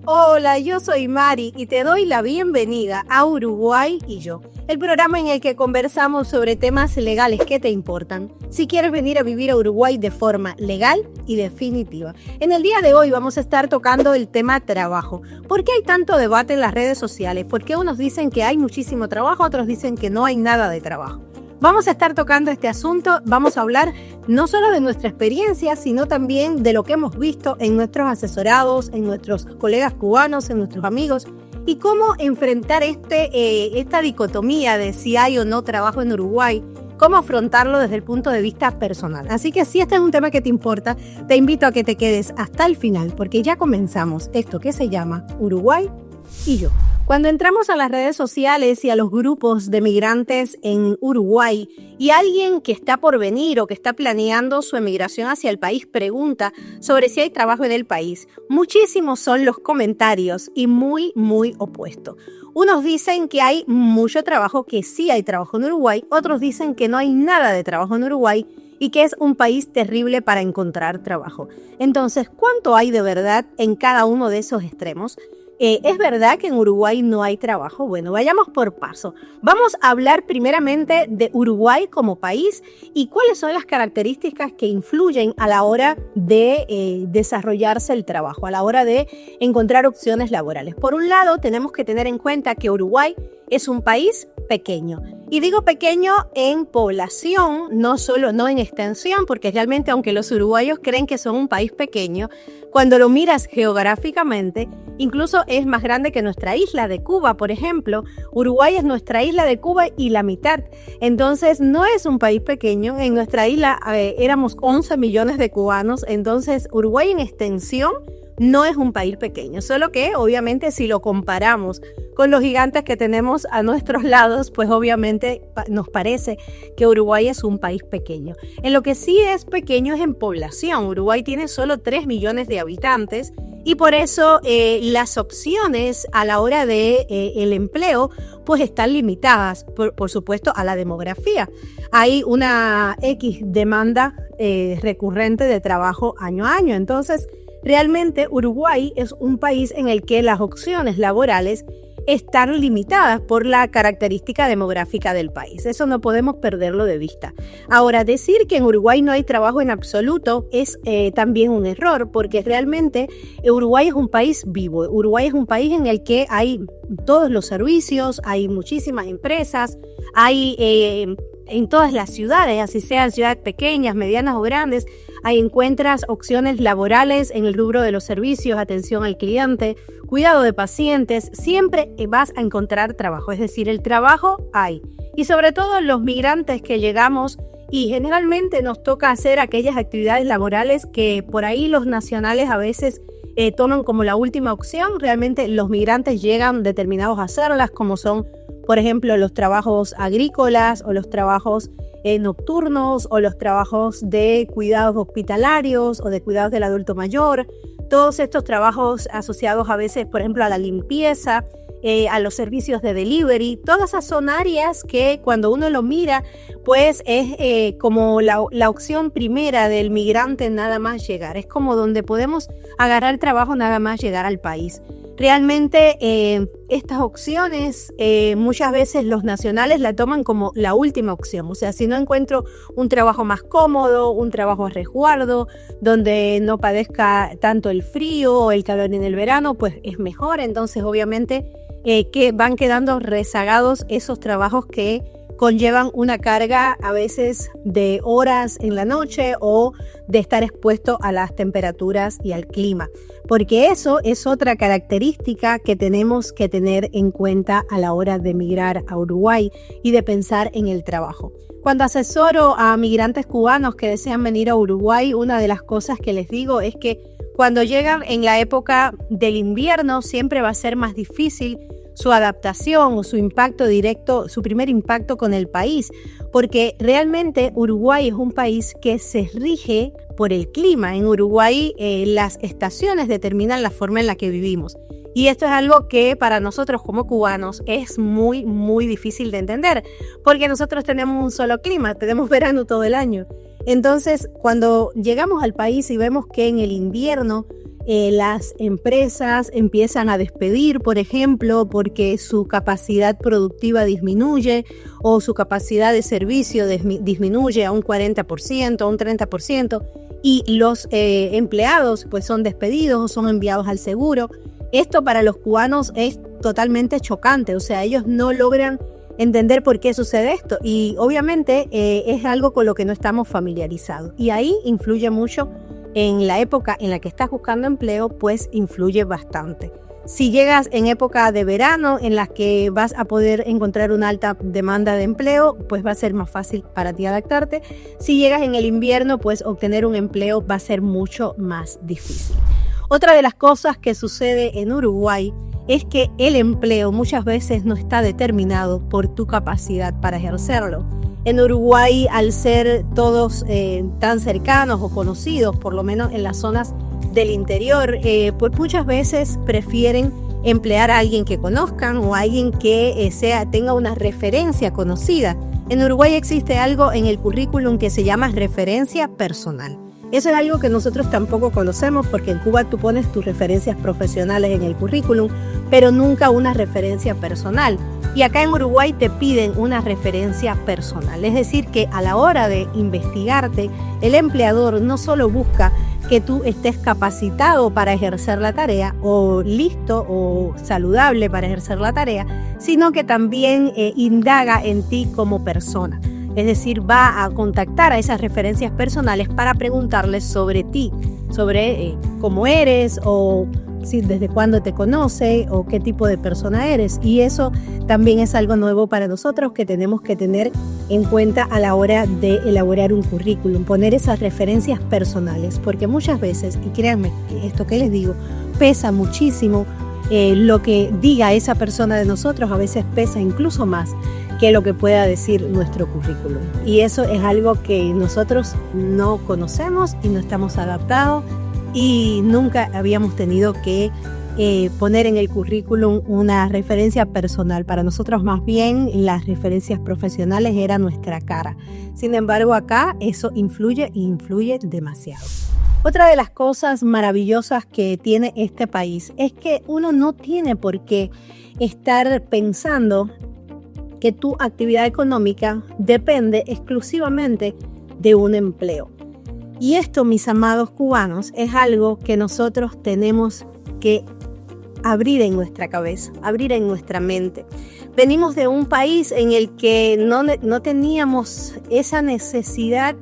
Hola, yo soy Mari y te doy la bienvenida a Uruguay y yo, el programa en el que conversamos sobre temas legales que te importan si quieres venir a vivir a Uruguay de forma legal y definitiva. En el día de hoy vamos a estar tocando el tema trabajo. ¿Por qué hay tanto debate en las redes sociales? ¿Por qué unos dicen que hay muchísimo trabajo, otros dicen que no hay nada de trabajo? Vamos a estar tocando este asunto, vamos a hablar no solo de nuestra experiencia, sino también de lo que hemos visto en nuestros asesorados, en nuestros colegas cubanos, en nuestros amigos, y cómo enfrentar esta dicotomía de si hay o no trabajo en Uruguay, cómo afrontarlo desde el punto de vista personal. Así que si este es un tema que te importa, te invito a que te quedes hasta el final, porque ya comenzamos esto que se llama Uruguay y yo. Cuando entramos a las redes sociales y a los grupos de migrantes en Uruguay y alguien que está por venir o que está planeando su emigración hacia el país pregunta sobre si hay trabajo en el país, muchísimos son los comentarios y muy opuestos. Unos dicen que hay mucho trabajo, que sí hay trabajo en Uruguay, otros dicen que no hay nada de trabajo en Uruguay y que es un país terrible para encontrar trabajo. Entonces, ¿cuánto hay de verdad en cada uno de esos extremos? ¿Es verdad que en Uruguay no hay trabajo? Bueno, vayamos por paso. Vamos a hablar primeramente de Uruguay como país y cuáles son las características que influyen a la hora de desarrollarse el trabajo, a la hora de encontrar opciones laborales. Por un lado, tenemos que tener en cuenta que Uruguay es un país pequeño. Y digo pequeño en población, no en extensión, porque realmente aunque los uruguayos creen que son un país pequeño, cuando lo miras geográficamente, incluso es más grande que nuestra isla de Cuba, por ejemplo. Uruguay es nuestra isla de Cuba y la mitad. Entonces no es un país pequeño. En nuestra isla éramos 11 millones de cubanos. Entonces Uruguay en extensión no es un país pequeño, solo que obviamente si lo comparamos con los gigantes que tenemos a nuestros lados, pues obviamente nos parece que Uruguay es un país pequeño. En lo que sí es pequeño es en población. Uruguay tiene solo 3 millones de habitantes y por eso las opciones a la hora de el empleo pues están limitadas, por supuesto, a la demografía. Hay una X demanda recurrente de trabajo año a año. Entonces, realmente Uruguay es un país en el que las opciones laborales están limitadas por la característica demográfica del país. Eso no podemos perderlo de vista. Ahora, decir que en Uruguay no hay trabajo en absoluto es también un error, porque realmente Uruguay es un país vivo. Uruguay es un país en el que hay todos los servicios, hay muchísimas empresas, hay en todas las ciudades, así sean ciudades pequeñas, medianas o grandes, ahí encuentras opciones laborales en el rubro de los servicios, atención al cliente, cuidado de pacientes, siempre vas a encontrar trabajo, es decir, el trabajo hay. Y sobre todo los migrantes que llegamos y generalmente nos toca hacer aquellas actividades laborales que por ahí los nacionales a veces toman como la última opción. Realmente los migrantes llegan determinados a hacerlas, como son por ejemplo, los trabajos agrícolas o los trabajos nocturnos o los trabajos de cuidados hospitalarios o de cuidados del adulto mayor. Todos estos trabajos asociados a veces, por ejemplo, a la limpieza, a los servicios de delivery. Todas esas son áreas que cuando uno lo mira, pues es como la opción primera del migrante nada más llegar. Es como donde podemos agarrar trabajo nada más llegar al país. Realmente estas opciones muchas veces los nacionales la toman como la última opción. O sea, si no encuentro un trabajo más cómodo, un trabajo a resguardo, donde no padezca tanto el frío o el calor en el verano, pues es mejor. Entonces obviamente que van quedando rezagados esos trabajos que conllevan una carga a veces de horas en la noche o de estar expuesto a las temperaturas y al clima, porque eso es otra característica que tenemos que tener en cuenta a la hora de emigrar a Uruguay y de pensar en el trabajo. Cuando asesoro a migrantes cubanos que desean venir a Uruguay, una de las cosas que les digo es que cuando llegan en la época del invierno siempre va a ser más difícil su adaptación o su impacto directo, su primer impacto con el país, porque realmente Uruguay es un país que se rige por el clima. En Uruguay las estaciones determinan la forma en la que vivimos. Y esto es algo que para nosotros como cubanos es muy difícil de entender, porque nosotros tenemos un solo clima, tenemos verano todo el año. Entonces, cuando llegamos al país y vemos que en el invierno las empresas empiezan a despedir, por ejemplo, porque su capacidad productiva disminuye o su capacidad de servicio disminuye a un 40%, a un 30%, y los empleados pues son despedidos o son enviados al seguro. Esto para los cubanos es totalmente chocante, o sea, ellos no logran entender por qué sucede esto y obviamente es algo con lo que no estamos familiarizados y ahí influye mucho. En la época en la que estás buscando empleo, pues influye bastante. Si llegas en época de verano en la que vas a poder encontrar una alta demanda de empleo, pues va a ser más fácil para ti adaptarte. Si llegas en el invierno, pues obtener un empleo va a ser mucho más difícil. Otra de las cosas que sucede en Uruguay es que el empleo muchas veces no está determinado por tu capacidad para ejercerlo. En Uruguay, al ser todos tan cercanos o conocidos, por lo menos en las zonas del interior, pues muchas veces prefieren emplear a alguien que conozcan o a alguien que tenga una referencia conocida. En Uruguay existe algo en el currículum que se llama referencia personal. Eso es algo que nosotros tampoco conocemos porque en Cuba tú pones tus referencias profesionales en el currículum, pero nunca una referencia personal. Y acá en Uruguay te piden una referencia personal. Es decir, que a la hora de investigarte, el empleador no solo busca que tú estés capacitado para ejercer la tarea o listo o saludable para ejercer la tarea, sino que también indaga en ti como persona. Es decir, va a contactar a esas referencias personales para preguntarles sobre ti, sobre cómo eres o si desde cuándo te conoce o qué tipo de persona eres. Y eso también es algo nuevo para nosotros que tenemos que tener en cuenta a la hora de elaborar un currículum, poner esas referencias personales, porque muchas veces, y créanme, esto que les digo, pesa muchísimo. Lo que diga esa persona de nosotros a veces pesa incluso más que lo que pueda decir nuestro currículum. Y eso es algo que nosotros no conocemos y no estamos adaptados y nunca habíamos tenido que poner en el currículum una referencia personal. Para nosotros más bien las referencias profesionales eran nuestra cara. Sin embargo, acá eso influye y influye demasiado. Otra de las cosas maravillosas que tiene este país es que uno no tiene por qué estar pensando que tu actividad económica depende exclusivamente de un empleo. Y esto, mis amados cubanos, es algo que nosotros tenemos que abrir en nuestra cabeza, abrir en nuestra mente. Venimos de un país en el que no teníamos esa necesidad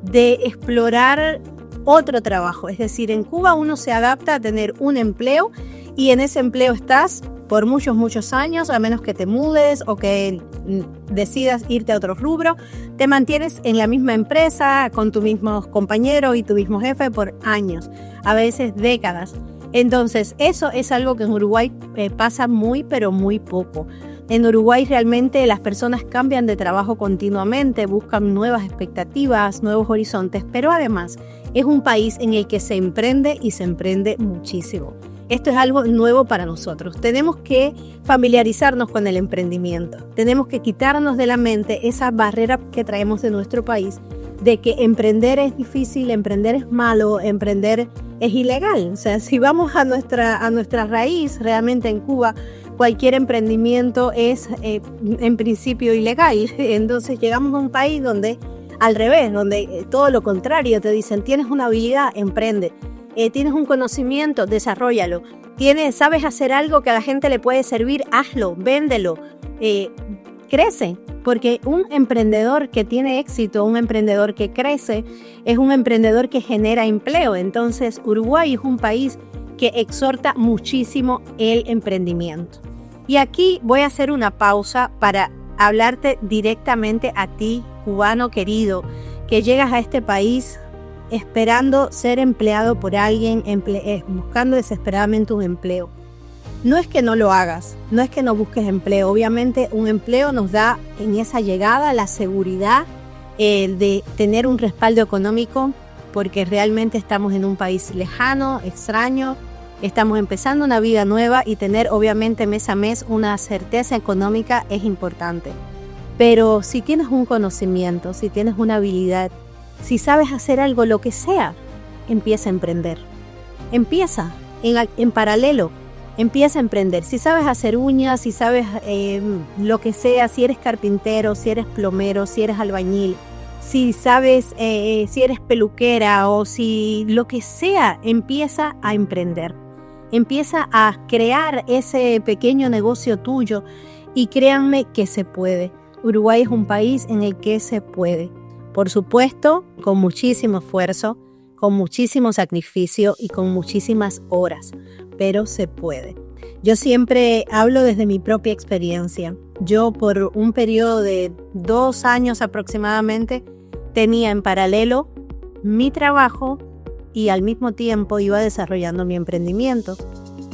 de explorar otro trabajo. Es decir, en Cuba uno se adapta a tener un empleo y en ese empleo estás por muchos años, a menos que te mudes o que decidas irte a otro rubro. Te mantienes en la misma empresa con tus mismos compañeros y tu mismo jefe por años, a veces décadas. Entonces, eso es algo que en Uruguay pasa muy, pero muy poco. En Uruguay realmente las personas cambian de trabajo continuamente, buscan nuevas expectativas, nuevos horizontes, pero además es un país en el que se emprende y se emprende muchísimo. Esto es algo nuevo para nosotros. Tenemos que familiarizarnos con el emprendimiento. Tenemos que quitarnos de la mente esa barrera que traemos de nuestro país de que emprender es difícil, emprender es malo, emprender es ilegal. O sea, si vamos a nuestra raíz, realmente en Cuba, cualquier emprendimiento es en principio ilegal. Entonces llegamos a un país donde al revés, donde todo lo contrario, te dicen, tienes una habilidad, emprende. Tienes un conocimiento, desarróllalo. Sabes hacer algo que a la gente le puede servir, hazlo, véndelo. Crece, porque un emprendedor que tiene éxito, un emprendedor que crece, es un emprendedor que genera empleo. Entonces, Uruguay es un país que exhorta muchísimo el emprendimiento. Y aquí voy a hacer una pausa para hablarte directamente a ti, cubano querido, que llegas a este país esperando ser empleado por alguien, buscando desesperadamente un empleo. No es que no lo hagas, no es que no busques empleo. Obviamente un empleo nos da en esa llegada la seguridad de tener un respaldo económico, porque realmente estamos en un país lejano, extraño, estamos empezando una vida nueva y tener obviamente mes a mes una certeza económica es importante. Pero si tienes un conocimiento, si tienes una habilidad, si sabes hacer algo, lo que sea, empieza a emprender. empieza en paralelo. Empieza a emprender. Si sabes hacer uñas, si sabes lo que sea, si eres carpintero, si eres plomero, si eres albañil, si sabes, si eres peluquera o si lo que sea, empieza a emprender. Empieza a crear ese pequeño negocio tuyo y créanme que se puede. Uruguay es un país en el que se puede. Por supuesto, con muchísimo esfuerzo, con muchísimo sacrificio y con muchísimas horas, pero se puede. Yo siempre hablo desde mi propia experiencia. Yo por un periodo de 2 años aproximadamente tenía en paralelo mi trabajo y al mismo tiempo iba desarrollando mi emprendimiento.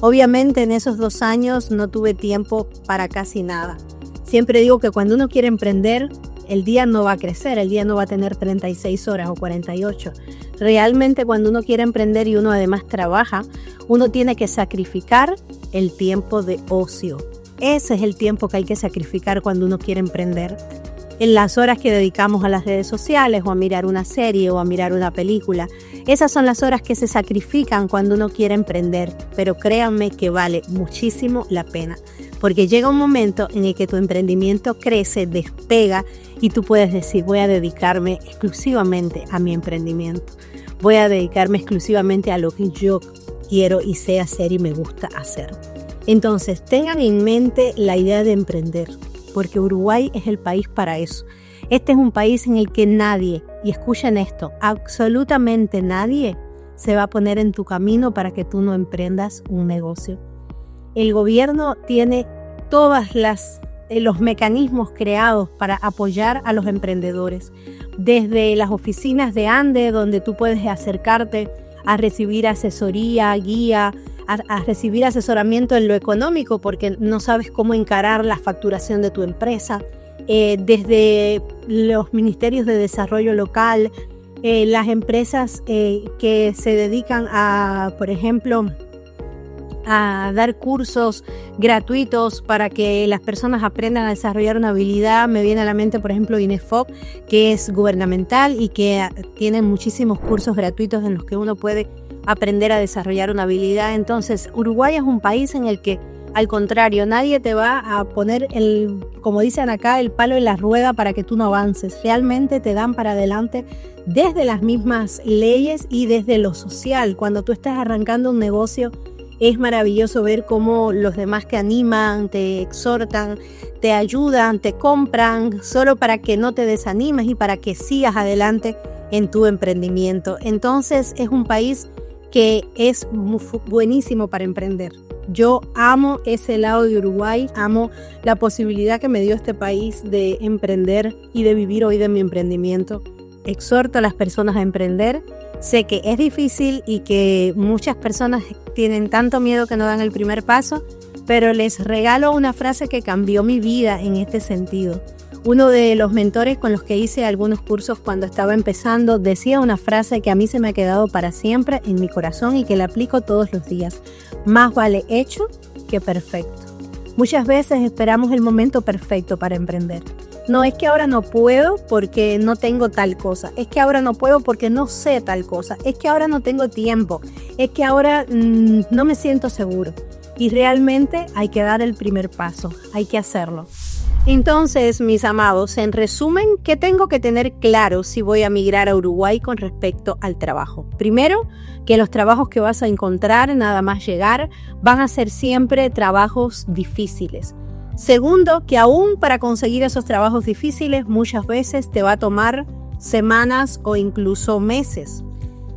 Obviamente en esos 2 años no tuve tiempo para casi nada. Siempre digo que cuando uno quiere emprender, el día no va a crecer, el día no va a tener 36 horas o 48. Realmente cuando uno quiere emprender y uno además trabaja, uno tiene que sacrificar el tiempo de ocio. Ese es el tiempo que hay que sacrificar cuando uno quiere emprender. En las horas que dedicamos a las redes sociales o a mirar una serie o a mirar una película, esas son las horas que se sacrifican cuando uno quiere emprender, pero créanme que vale muchísimo la pena, porque llega un momento en el que tu emprendimiento crece, despega y tú puedes decir, voy a dedicarme exclusivamente a mi emprendimiento, voy a dedicarme exclusivamente a lo que yo quiero y sé hacer y me gusta hacer. Entonces, tengan en mente la idea de emprender, porque Uruguay es el país para eso. Este es un país en el que nadie, y escuchen esto, absolutamente nadie se va a poner en tu camino para que tú no emprendas un negocio. El gobierno tiene todos los mecanismos creados para apoyar a los emprendedores. Desde las oficinas de ANDE, donde tú puedes acercarte a recibir asesoría, guía, a recibir asesoramiento en lo económico porque no sabes cómo encarar la facturación de tu empresa. Desde los ministerios de desarrollo local, las empresas que se dedican a, por ejemplo, a dar cursos gratuitos para que las personas aprendan a desarrollar una habilidad. Me viene a la mente, por ejemplo, INEFOC, que es gubernamental y que tiene muchísimos cursos gratuitos en los que uno puede aprender a desarrollar una habilidad. Entonces, Uruguay es un país en el que, al contrario, nadie te va a poner, como dicen acá, el palo en la rueda para que tú no avances. Realmente te dan para adelante desde las mismas leyes y desde lo social. Cuando tú estás arrancando un negocio, es maravilloso ver cómo los demás te animan, te exhortan, te ayudan, te compran, solo para que no te desanimes y para que sigas adelante en tu emprendimiento. Entonces, es un país que es buenísimo para emprender. Yo amo ese lado de Uruguay, amo la posibilidad que me dio este país de emprender y de vivir hoy de mi emprendimiento. Exhorto a las personas a emprender. Sé que es difícil y que muchas personas tienen tanto miedo que no dan el primer paso, pero les regalo una frase que cambió mi vida en este sentido. Uno de los mentores con los que hice algunos cursos cuando estaba empezando decía una frase que a mí se me ha quedado para siempre en mi corazón y que la aplico todos los días. Más vale hecho que perfecto. Muchas veces esperamos el momento perfecto para emprender. No es que ahora no puedo porque no tengo tal cosa, es que ahora no puedo porque no sé tal cosa, es que ahora no tengo tiempo, es que ahora no me siento seguro. Y realmente hay que dar el primer paso, hay que hacerlo. Entonces, mis amados, en resumen, ¿qué tengo que tener claro si voy a migrar a Uruguay con respecto al trabajo? Primero, que los trabajos que vas a encontrar nada más llegar van a ser siempre trabajos difíciles. Segundo, que aún para conseguir esos trabajos difíciles muchas veces te va a tomar semanas o incluso meses.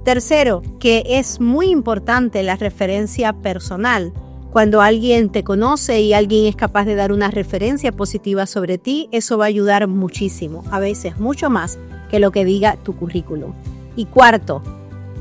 Tercero, que es muy importante la referencia personal. Cuando alguien te conoce y alguien es capaz de dar una referencia positiva sobre ti, eso va a ayudar muchísimo, a veces mucho más que lo que diga tu currículum. Y cuarto,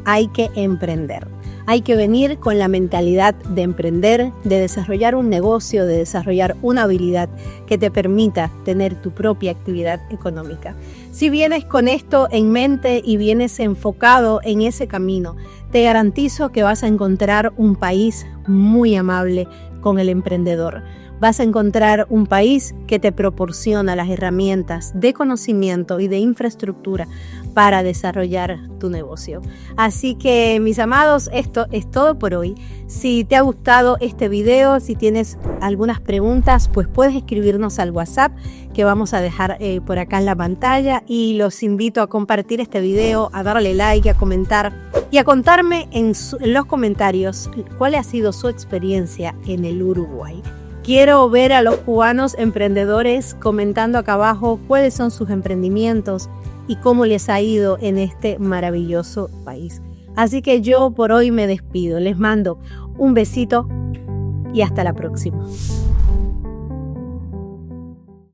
hay que emprender. Hay que venir con la mentalidad de emprender, de desarrollar un negocio, de desarrollar una habilidad que te permita tener tu propia actividad económica. Si vienes con esto en mente y vienes enfocado en ese camino, te garantizo que vas a encontrar un país muy amable con el emprendedor. Vas a encontrar un país que te proporciona las herramientas de conocimiento y de infraestructura para desarrollar tu negocio. Así que, mis amados, esto es todo por hoy. Si te ha gustado este video, si tienes algunas preguntas, pues puedes escribirnos al WhatsApp que vamos a dejar por acá en la pantalla, y los invito a compartir este video, a darle like, a comentar y a contarme en los comentarios cuál ha sido su experiencia en el Uruguay. Quiero ver a los cubanos emprendedores comentando acá abajo cuáles son sus emprendimientos y cómo les ha ido en este maravilloso país. Así que yo por hoy me despido. Les mando un besito y hasta la próxima.